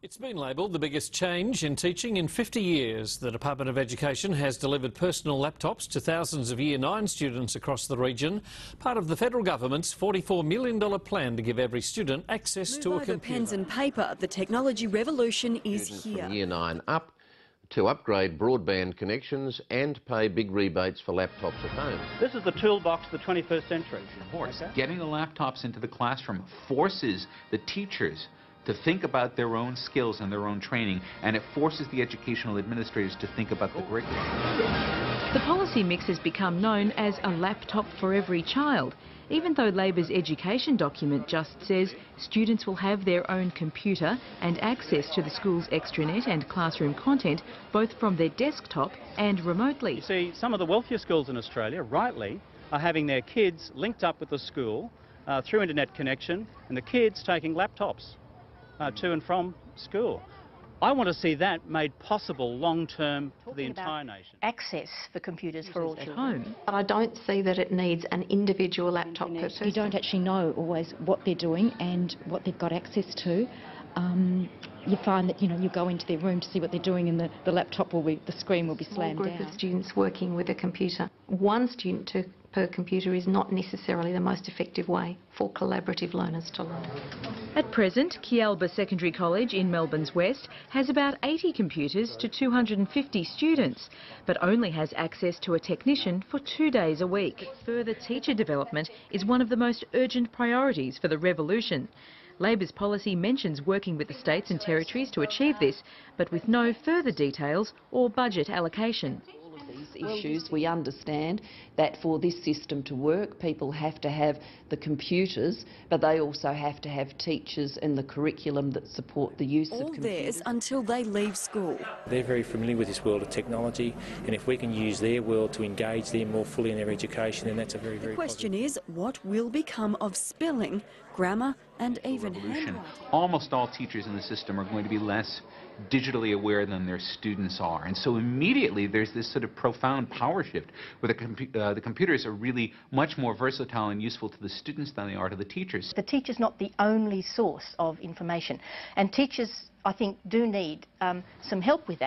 It's been labelled the biggest change in teaching in 50 years. The Department of Education has delivered personal laptops to thousands of Year 9 students across the region, part of the federal government's $44 million plan to give every student access to a computer. Pens and paper, the technology revolution is here. From Year 9 up to upgrade broadband connections and pay big rebates for laptops at home. This is the toolbox of the 21st century. Of course, getting the laptops into the classroom forces the teachers to think about their own skills and their own training, and it forces the educational administrators to think about the curriculum. The policy mix has become known as a laptop for every child, even though Labor's education document just says students will have their own computer and access to the school's extranet and classroom content, both from their desktop and remotely. You see, some of the wealthier schools in Australia, rightly, are having their kids linked up with the school through internet connection, and the kids taking laptops to and from school. I want to see that made possible long-term for the entire nation. Access for computers for all children. Home. But I don't see that it needs an individual laptop per person. You don't actually know always what they're doing and what they've got access to. You find that, you go into their room to see what they're doing and the laptop will be, the screen will be slammed down. A group of students working with a computer. One student per computer is not necessarily the most effective way for collaborative learners to learn. At present, Kialba Secondary College in Melbourne's West has about 80 computers to 250 students, but only has access to a technician for 2 days a week. Further teacher development is one of the most urgent priorities for the revolution. Labor's policy mentions working with the states and territories to achieve this, but with no further details or budget allocation. Issues, we understand that for this system to work, people have to have the computers, but they also have to have teachers in the curriculum that support the use of computers. All theirs until they leave school. They're very familiar with this world of technology, and if we can use their world to engage them more fully in their education, then that's a very, very positive. The question is, what will become of spelling, grammar and even handwriting? Almost all teachers in the system are going to be less digitally aware than their students are, and so immediately there's this sort of profound power shift where the computers are really much more versatile and useful to the students than they are to the teachers. The teacher's not the only source of information, and teachers, I think, do need some help with that.